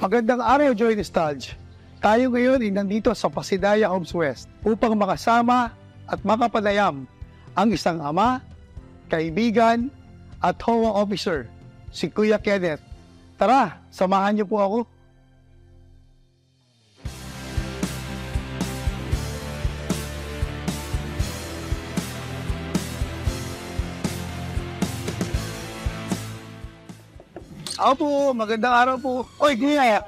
Magandang araw, Joy Nostalgia. Tayo ngayon ay nandito sa Pasidaya Homes West upang makasama at makapanayam ang isang ama, kaibigan at HOA officer, si Kuya Kenneth. Tara, samahan niyo po ako. Ako po, magandang araw po. Oy, Kuya.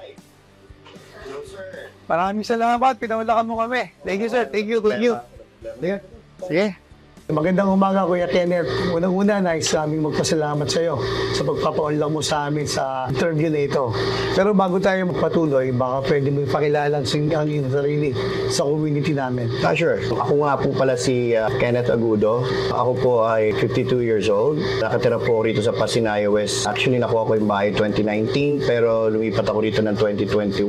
Maraming salamat, pinawalakan mo kami. Thank you, sir. Thank you. Sige. Magandang umaga, Kuya Kenneth. Unang-una, nais aming magpasalamat sa iyo sa pagpapaunlak mo sa amin sa interview na ito. Pero bago tayo magpatuloy, baka pwede mo ipakilala ang iyong sarili sa community namin. Sure. Ako nga po pala si Kenneth Agudo. Ako po ay 52 years old. Nakatira po rito sa Pasinaya West. Actually, nakuha ko yung bahay 2019, pero lumipat ako rito ng 2021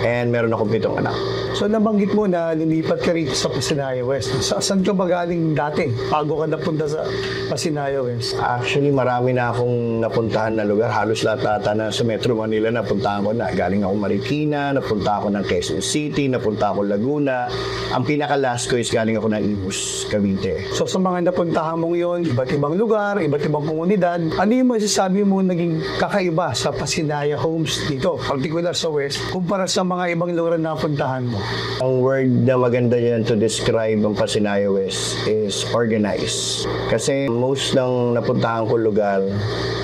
and meron akong 7 anak. So, nabanggit mo na lumipat ka rito sa Pasinaya West. Saan ka ba galing dati bago ka napunta sa Pasinaya West? Actually, marami na akong napuntahan na lugar. Halos lahat ata na sa Metro Manila napuntahan ko na. Galing ako Marikina, napunta ako ng Quezon City, napunta ako Laguna. Ang pinaka-last ko is galing ako ng Imus, Cavite. So, sa mga napuntahan mong yon, iba't ibang lugar, iba't ibang komunidad, ano yung masasabi mo naging kakaiba sa Pasinaya Homes dito, particular sa West, kumpara sa mga ibang lugar na napuntahan mo? Ang word na maganda yan to describe ang Pasinaya West is organized. Kasi most ng napuntahan ko lugar,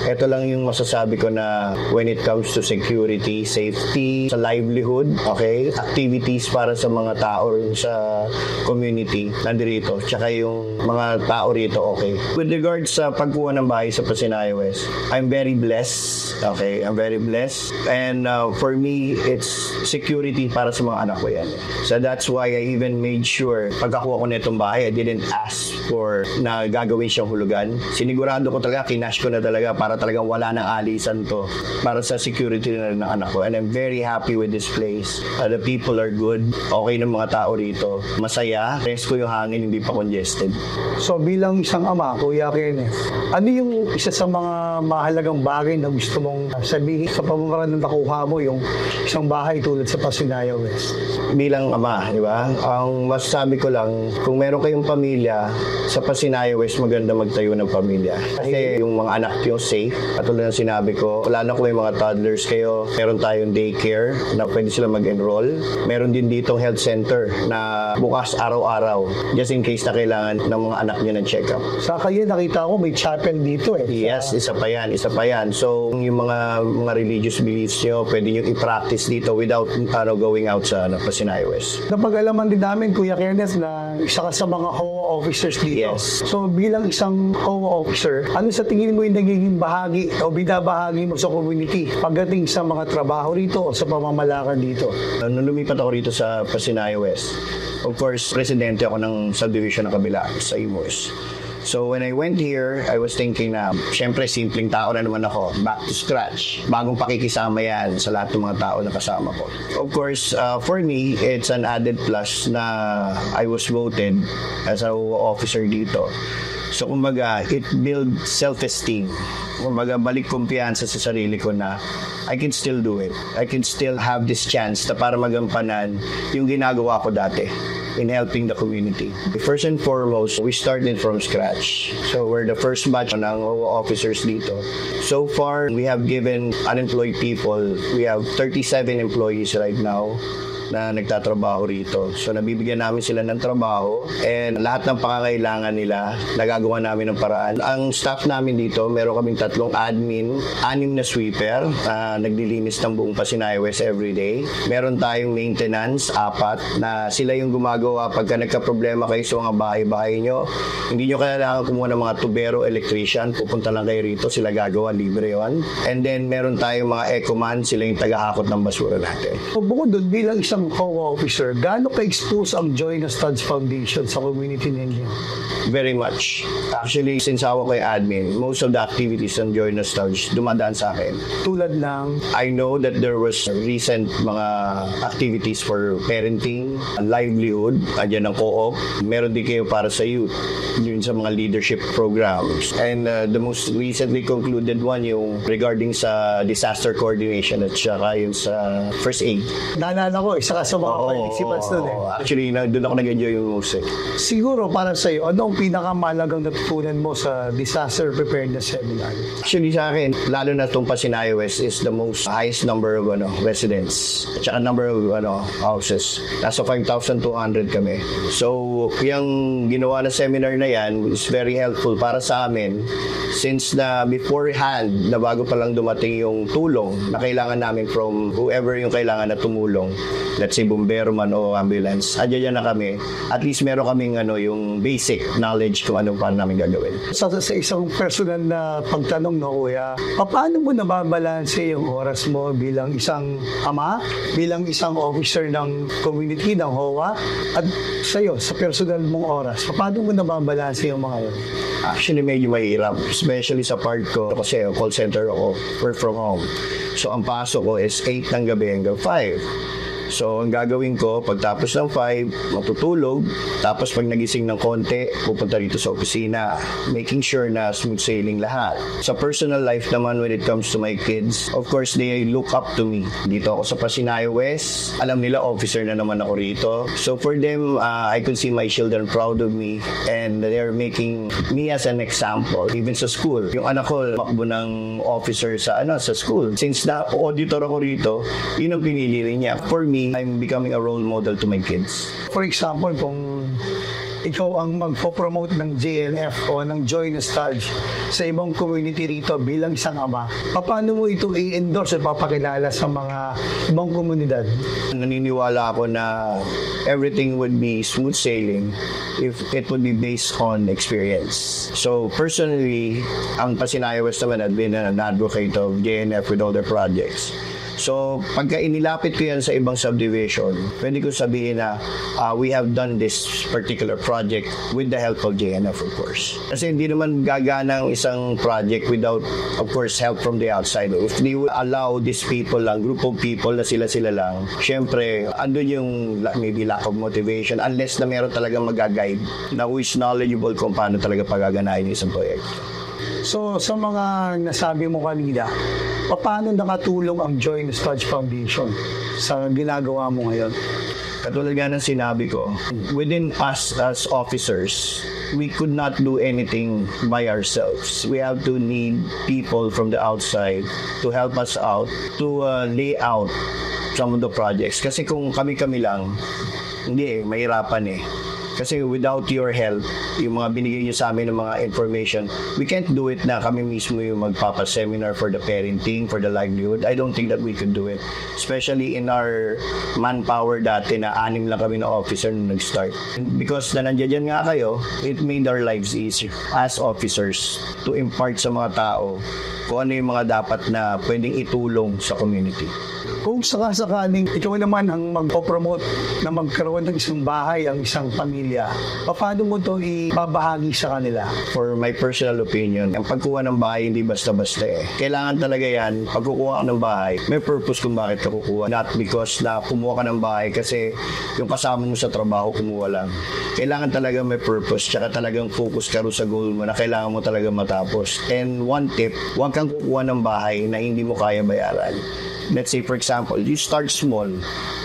ito lang yung masasabi ko na when it comes to security, safety, sa livelihood, okay, activities para sa mga tao rin sa community nandirito, tsaka yung mga tao rito, okay. With regards sa pagkuha ng bahay sa Pasinaya West, I'm very blessed, okay, I'm very blessed, and for me, it's security para sa mga anak ko yan. So that's why I even made sure, pagkakuha ko na itong bahay, I didn't ask for na gagawin siyang hulugan. Sinigurado ko talaga, kinash ko na talaga para talagang wala nang alisan to para sa security na rin ng anak ko. And I'm very happy with this place. The people are good. Okay ng mga tao rito. Masaya. Presko yung hangin, hindi pa congested. So bilang isang ama, Kuya Kenneth, ano yung isa sa mga mahalagang bagay na gusto mong sabihin sa pamamaraan ng nakuha mo yung isang bahay tulad sa Pasinaya West? Bilang ama, di ba? Ang masasabi ko lang, kung meron kayong pamilya, sa Pasinaya West, maganda magtayo ng pamilya. Kasi yung mga anak nyo safe. Katulad ng sinabi ko, wala na kung may mga toddlers kayo, meron tayong daycare na pwede sila mag-enroll. Meron din ditong health center na bukas araw-araw just in case na kailangan ng mga anak nyo ng check-up. Sa kaya nakita ko may chapel dito eh. Yes, isa pa yan. So, yung mga religious beliefs nyo, pwede nyo i-practice dito without going out sa Pasinaya West. Napag-alaman din namin, Kuya Kenneth, na isa ka sa mga HOA officers dito. Yes. So, bilang isang HOA officer, ano sa tingin mo yung nagiging bahagi o binabahagi mo sa community pagdating sa mga trabaho rito o sa pamamalakad dito? Nung lumipat ako rito sa Pasinaya West, of course, presidente ako ng subdivision ng kabila sa Imus. So when I went here, I was thinking na, syempre, simpleng tao na naman ako. Back to scratch. Bagong pakikisama yan sa lahat ng mga tao na kasama ko. Of course, for me, it's an added plus na I was voted as an officer dito. So kumbaga, it builds self-esteem. Kumbaga, balik kumpiyansa sa sarili ko na I can still do it. I can still have this chance na para magampanan yung ginagawa ko dati in helping the community. First and foremost, we started from scratch. So we're the first batch ng officers dito. So far, we have given unemployed people, we have 37 employees right now na nagtatrabaho rito. So nabibigyan namin sila ng trabaho and lahat ng pangangailangan nila nagagawa namin ng paraan. Ang staff namin dito, meron kaming 3 admin, 6 na sweeper na naglilinis ng buong Pasinaya West everyday. Meron tayong maintenance, 4 na sila yung gumagawa pagka nagka-problema kayo sa mga bahay-bahay nyo. Hindi nyo kailangan kumuha ng mga tubero, electrician, pupunta lang kayo rito, sila gagawa, libre yun. And then meron tayong mga ecoman, sila yung tagahakot ng basura natin. So, bukod doon, bilang isang isang COA officer, gaano ka-expose ang Joy na Studs Foundation sa community ninyo? Very much. Actually, since ako kay admin, most of the activities ng Joy Nostalgia dumadaan sa akin. Tulad ng I know that there was recent mga activities for parenting, livelihood, andyan ng co-op. Meron din kayo para sa youth, yun sa mga leadership programs. And the most recently concluded one yung regarding sa disaster coordination at saka yung sa first aid. naalala ko, isa ka sa mga participants doon eh. Actually, doon ako nag-enjoy yung most. Siguro para sa iyo, ano ang pinakamalagang natutunan mo sa disaster preparedness seminar? Actually sa akin, lalo na itong Pasinayo West is the most highest number of residents at saka number of houses. Nasa 5,200 kami. So, yung ginawa na seminar na yan is very helpful para sa amin since na beforehand na bago pa lang dumating yung tulong na kailangan namin from whoever yung kailangan na tumulong, let's say bumbero man o ambulance, adyan na kami. At least meron kaming yung basic knowledge kung anong paano namin gagawin. Sa isang personal na pagtanong, no, kuya, paano mo nababalanse yung oras mo bilang isang ama, bilang isang officer ng community, ng HOA, at sa'yo, sa personal mong oras, paano mo nababalanse yung mga yun? Actually, medyo mahirap, especially sa part ko kasi call center ako, work from home. So, ang pasok ko is 8 ng gabi hanggang 5. So, ang gagawin ko, pagtapos ng 5, matutulog. Tapos, pag nagising ng konti, pupunta dito sa opisina. Making sure na smooth sailing lahat. Sa personal life naman, when it comes to my kids, of course, they look up to me. Dito ako sa Pasinayo West. Alam nila, officer na naman ako rito. So, for them, I could see my children proud of me. And they're making me as an example. Even sa school. Yung anak ko, makbo ng officer sa school. Since na-auditor ako rito, yun ang pinili rin niya. For me, I'm becoming a role model to my kids. For example, kung ikaw ang magpo-promote ng JNF o ng Joy Nostalgia sa ibang community rito bilang isang ama, paano mo ito i-endorse at papakilala sa mga ibang komunidad? Naniniwala ako na everything would be smooth sailing if it would be based on experience. So personally, ang Pasinayo West naman had been an advocate of JNF with all their projects. So, pagka inilapit ko yan sa ibang subdivision, pwede ko sabihin na we have done this particular project with the help of JNF, of course. Kasi hindi naman gagana ang isang project without, of course, help from the outside. If they will allow these people lang, group of people na sila-sila lang, syempre, andun yung maybe lack of motivation unless na meron talagang mag-guide na who is knowledgeable kung paano talaga pagaganahin yung isang proyekto. So, sa mga nasabi mo kanina, paano nakatulong ang Joy Nostalgia Foundation sa ginagawa mo ngayon? Katulad nga ng sinabi ko, within us as officers, we could not do anything by ourselves. We have to need people from the outside to help us out, to lay out some of the projects. Kasi kung kami-kami lang, hindi mahirapan eh. Kasi without your help, yung mga binigay niyo sa amin ng mga information, we can't do it na kami mismo yung magpapa-seminar for the parenting, for the livelihood. I don't think that we could do it. Especially in our manpower dati na 6 lang kami na officer nung nag-start. Because na nandiyan nga kayo, it made our lives easier as officers to impart sa mga tao kung ano yung mga dapat na pwedeng itulong sa community. Kung sakasakaling ikaw naman ang magpo-promote na magkaroon ng isang bahay ang isang pamilya, paano mo ito ibabahagi sa kanila? For my personal opinion, ang pagkuha ng bahay hindi basta-basta eh. Kailangan talaga yan, pag kukuha ka ng bahay, may purpose kung bakit ka kukuha. Not because na kumuha ka ng bahay kasi yung kasama mo sa trabaho kumuha lang. Kailangan talaga may purpose, tsaka talagang focus ka rin sa goal mo na kailangan mo talaga matapos. And one tip, huwag kang kukuha ng bahay na hindi mo kaya bayaran. Let's say, for example, you start small.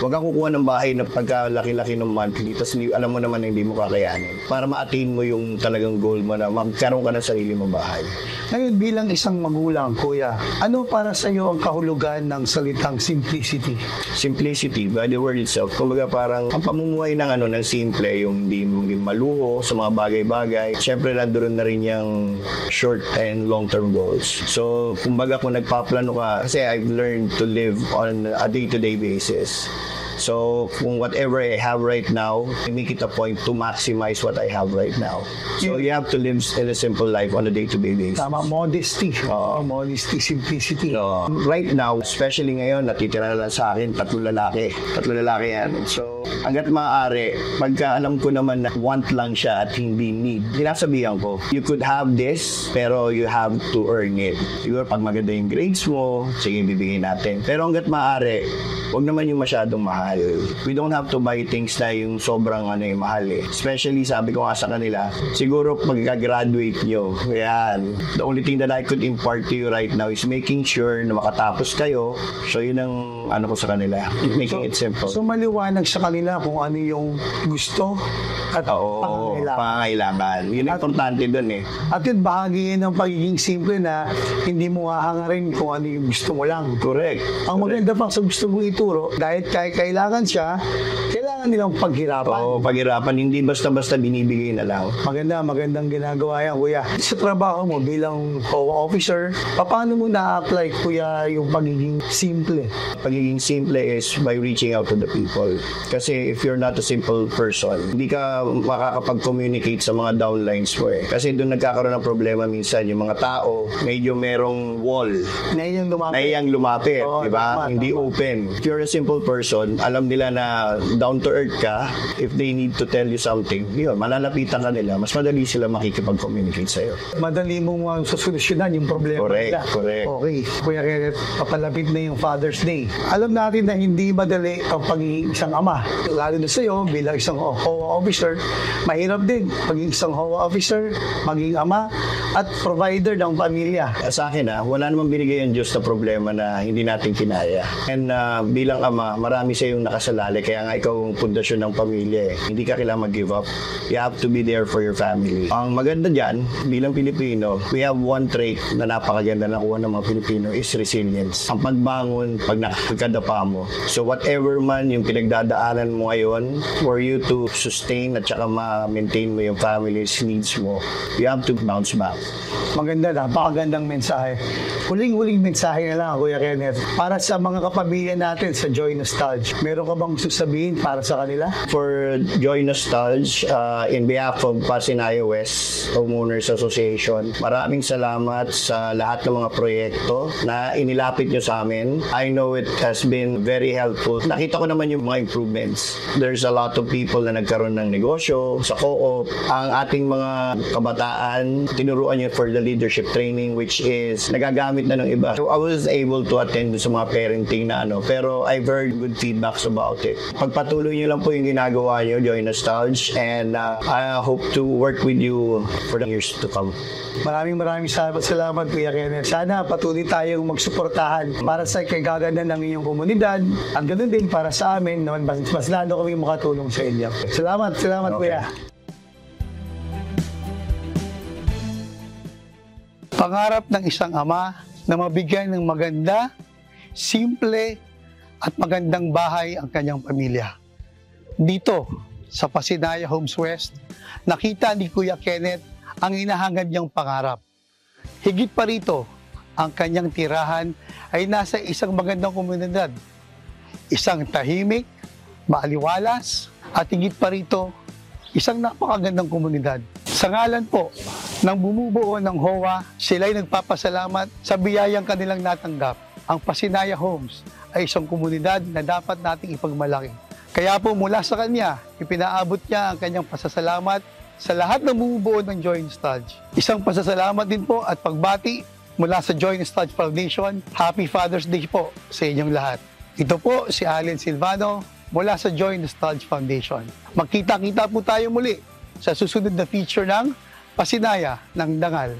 Huwag kang kukuha ng bahay na pagkalaki-laki ng monthly, tapos alam mo naman na hindi mo kakayanin. Para ma-attain mo yung talagang goal mo na magkaroon ka ng sarili mong bahay. Ngayon, bilang isang magulang, kuya, ano para sa iyo ang kahulugan ng salitang simplicity? Simplicity, by the word itself, kumbaga parang ang pamumuhay ng ng simple, yung hindi maluho sa mga bagay-bagay. Siyempre, nandoon na rin yung short and long-term goals. So, kumbaga kung nagpaplano ka, kasi I've learned to live on a day-to-day basis. So, kung whatever I have right now, I make it a point to maximize what I have right now. So, you have to live in a simple life on a day-to-day basis. Tama, modesty. Modesty, simplicity. So, right now, especially ngayon, natitira na lang sa akin, 3 lalaki. 3 lalaki yan. So, hanggat maaari, pagka alam ko naman na want lang siya at hindi need, sinasabihan ko, you could have this, pero you have to earn it. Siguro, pag maganda yung grades mo, sige, bibigyan natin. Pero hanggat maaari, wag naman yung masyadong mahal. We don't have to buy things na yung sobrang yung mahal eh. Especially, sabi ko nga sa kanila, siguro pagka-graduate nyo, yan. The only thing that I could impart to you right now is making sure na makatapos kayo. So, yun ang ko sa kanila. Making it simple. So, maliwanag sa kanila kung ano yung gusto at pangangailangan. Yun ang importante dun eh. At yun, bahagi yun ng pagiging simple na hindi mo hahangarin kung ano yung gusto mo lang. Correct. Ang maganda pa sa gusto mong ituro, dahil kailangan siya, kailangan nilang paghirapan. Oo, paghirapan. Hindi basta-basta binibigay na lang. Magandang ginagawa yan, kuya. Sa trabaho mo bilang COA officer, paano mo na-apply, kuya, yung pagiging simple? Pagiging simple is by reaching out to the people. Kasi if you're not a simple person, hindi ka makakapag-communicate sa mga downlines mo eh. Kasi doon nagkakaroon ng problema minsan. Yung mga tao, medyo merong wall. Nahiyang lumapit. Oo, diba? tama. Hindi open. If you're a simple person, alam nila na down to earth ka. If they need to tell you something, yun, malalapitan ka nila. Mas madali sila makikipag-communicate sa'yo. Madali mong solusyonan yung problema nila. Correct. Okay. Kuya Kenneth, papalapit na yung Father's Day. Alam natin na hindi madali ang pagiging isang ama. Lalo na sa'yo, bilang isang HOA officer, mahirap din pagiging isang HOA officer, maging ama, at provider ng pamilya. Sa akin wala namang binigay ang Diyos na problema na hindi natin kinaya. And bilang ama, marami sa yung nakasalali. Kaya nga ikaw ang pundasyon ng pamilya eh. Hindi ka kailangan mag-give up. You have to be there for your family. Ang maganda dyan, bilang Pilipino, we have one trait na napakaganda na nakuha ng mga Pilipino is resilience. Ang pagbangon pag nakakadapa mo. So whatever man yung pinagdadaanan mo ngayon, for you to sustain at saka ma-maintain mo yung family's needs mo, you have to bounce back. Maganda, napakagandang mensahe. Huling-huling mensahe na lang, Kuya Kenneth. Para sa mga kapamilya natin sa Joy Nostalgia, meron ka bang susabihin para sa kanila? For Joy Nostalgia, in behalf of Pasinayo West Homeowners Association, maraming salamat sa lahat ng mga proyekto na inilapit nyo sa amin. I know it has been very helpful. Nakita ko naman yung mga improvements. There's a lot of people na nagkaroon ng negosyo sa co-op. Ang ating mga kabataan, tinuruan nyo for the leadership training, which is nagagamit na ng iba. So I was able to attend sa mga parenting na pero I've heard good feedbacks about it. Pagpatuloy nyo lang po yung ginagawa nyo, Joy Nostalgia, and I hope to work with you for the years to come. Maraming salamat, Kuya Kenneth. Sana patuloy tayong magsuportahan para sa kagaganda ng inyong komunidad. Ang ganoon din para sa amin, naman mas lalo kami makatulong sa inyo. Salamat, okay. Kuya. Pangarap ng isang ama na mabigyan ng maganda, simple at magandang bahay ang kanyang pamilya. Dito sa Pasinaya Homes West, nakita ni Kuya Kenneth ang hinahangad niyang pangarap. Higit pa rito, ang kanyang tirahan ay nasa isang magandang komunidad. Isang tahimik, maaliwalas, at higit pa rito, isang napakagandang komunidad. Sa ngalan po ng bumubuo ng HOA, sila'y nagpapasalamat sa biyayang kanilang natanggap. Ang Pasinaya Homes ay isang komunidad na dapat nating ipagmalaki. Kaya po mula sa kanya, ipinaabot niya ang kanyang pasasalamat sa lahat ng bumubuo ng Joy Nostalgia. Isang pasasalamat din po at pagbati mula sa Joy Nostalgia Foundation. Happy Father's Day po sa inyong lahat. Ito po si Allen Silvano mula sa Joy Nostalgia Foundation. Magkita-kita po tayo muli sa susunod na feature ng Pasinaya ng Dangal.